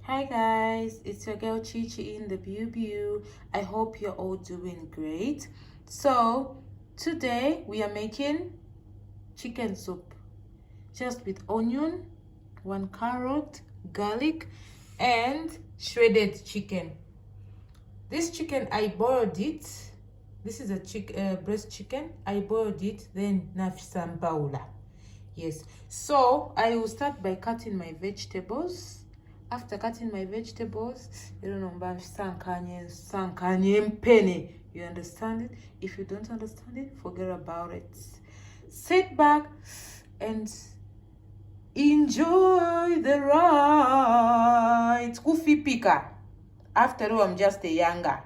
Hi guys, it's your girl Chi Chi in the Bew. I hope you're all doing great. So today we are making chicken soup just with onion, 1 carrot, garlic, and shredded chicken. This chicken I boiled it. This is a breast chicken. I boiled it, then nafisa baula. Yes, so I will start by cutting my vegetables. After cutting my vegetables, you don't know, sankanye penny. You understand it? If you don't understand it, forget about it. Sit back and enjoy the ride. Kufi pika. After all, I'm just a younger.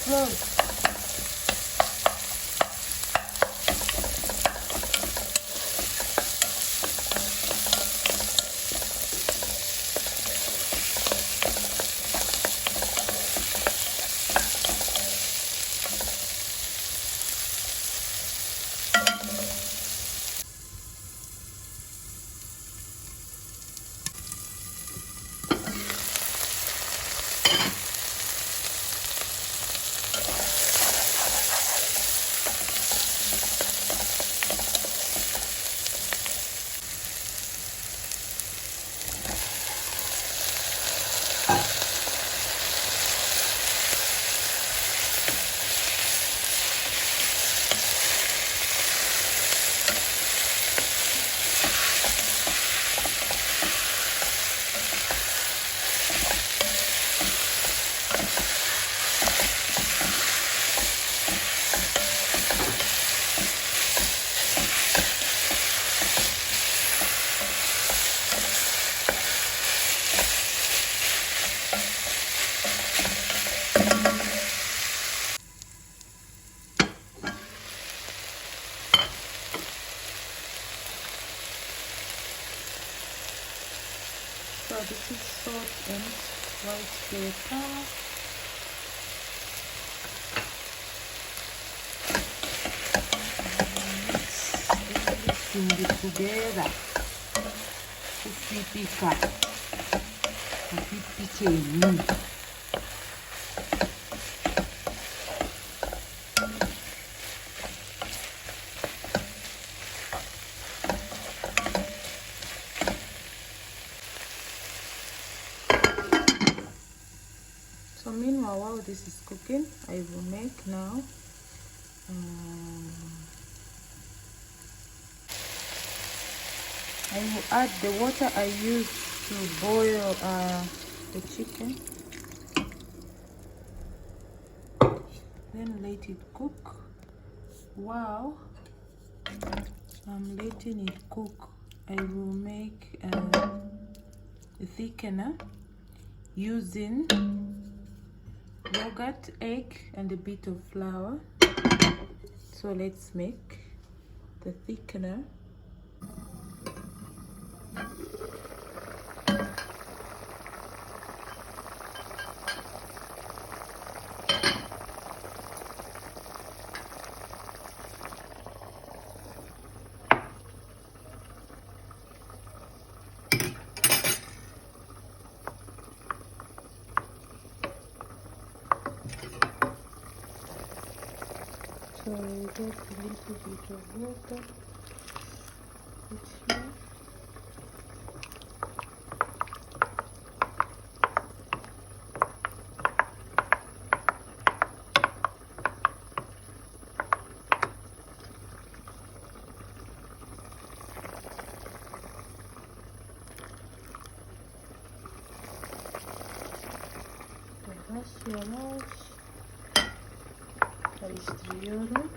Close. So this is salt and white pepper. Mix everything together. Kupipika. Kupipikeni. So meanwhile, while this is cooking, I will make now I will add the water I used to boil the chicken. then let it cook. While I'm letting it cook, I will make a thickener using yogurt, egg, and a bit of flour. So let's make the thickener. So I get a little bit of water. It's here. Yavaş karıştırıyorum.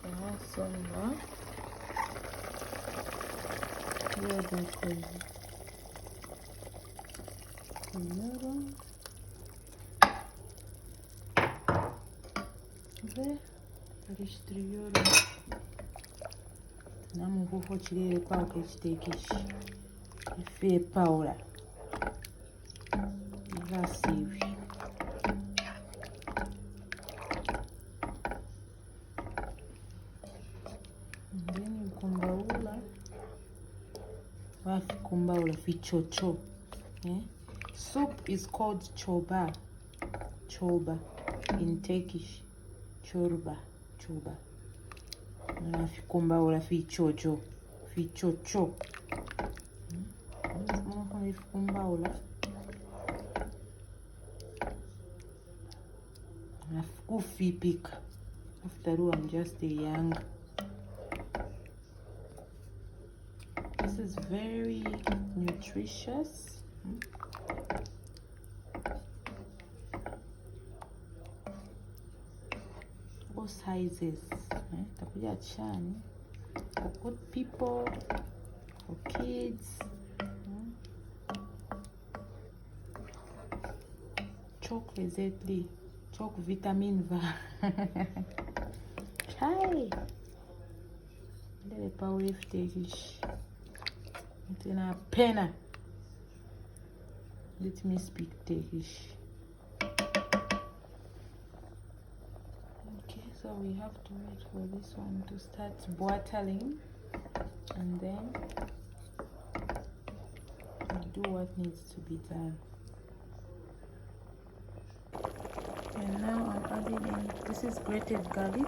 Daha sonra burada koyuyorum ve karıştırıyorum. Namuhuho kirere paka ekiteekishi ife paula ivasiibi then kumbaula wafi kumbaula fichocho. Soup is called choba in Turkish. Chorba. Wafi kumbaula fichocho. Kumbaula kufipika. After all, I'm just a young. This is very nutritious. All sizes. Takuja chani for good people, for kids. Çok lezzetli. Çok vitamin var. Chai. Ndele paule fitekish. Tena pena. Let me speak Turkish. Okay, so we have to wait for this one to start boiling, and then we'll do what needs to be done. And now I'm adding in, this is grated garlic.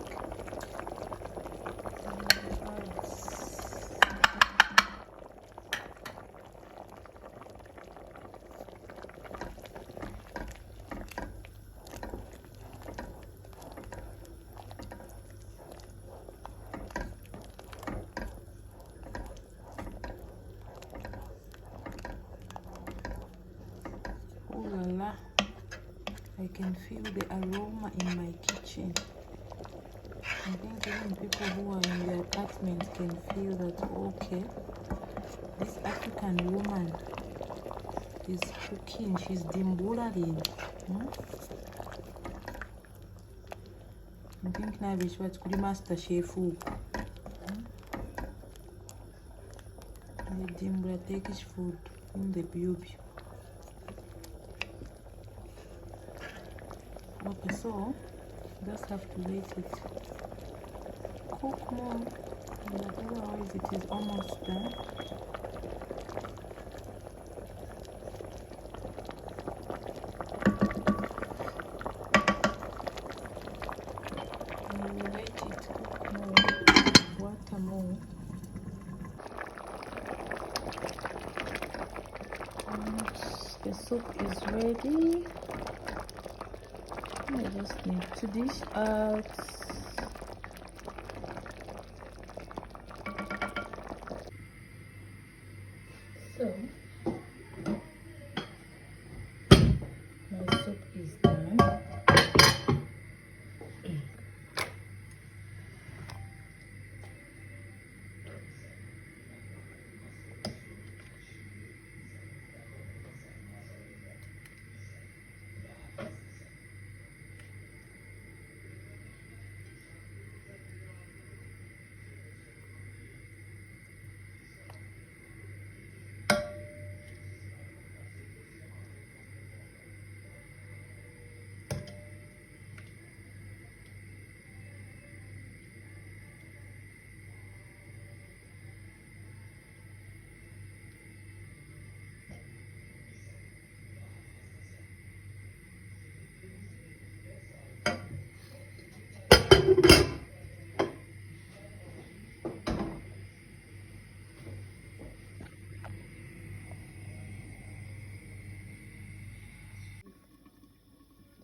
Oh la la. I can feel the aroma in my kitchen. I think even people who are in their apartments can feel that, okay, this African woman is cooking, she's dimbulaling. I think now it's what's called Master Chef. The dimbula Turkish food in the beauty. Okay, so just have to let it cook more, and otherwise it is almost done. And we let it cook more, water more. And the soup is ready. I just need to dish out. So my soup is done.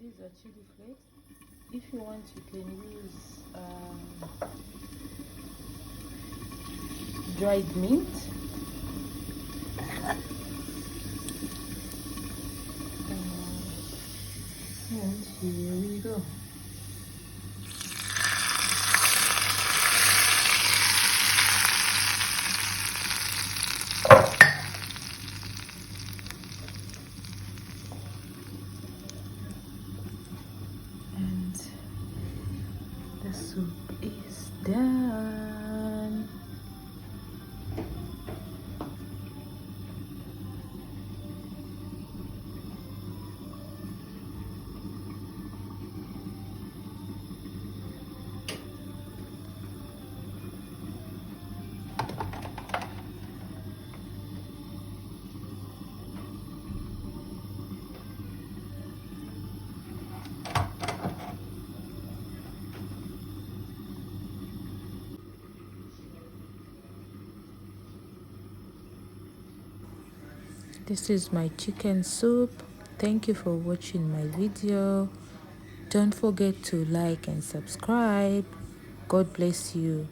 These are chili flakes. If you want, you can use dried mint. And here we go. And the soup is done. This is my chicken soup. Thank you for watching my video. Don't forget to like and subscribe. God bless you.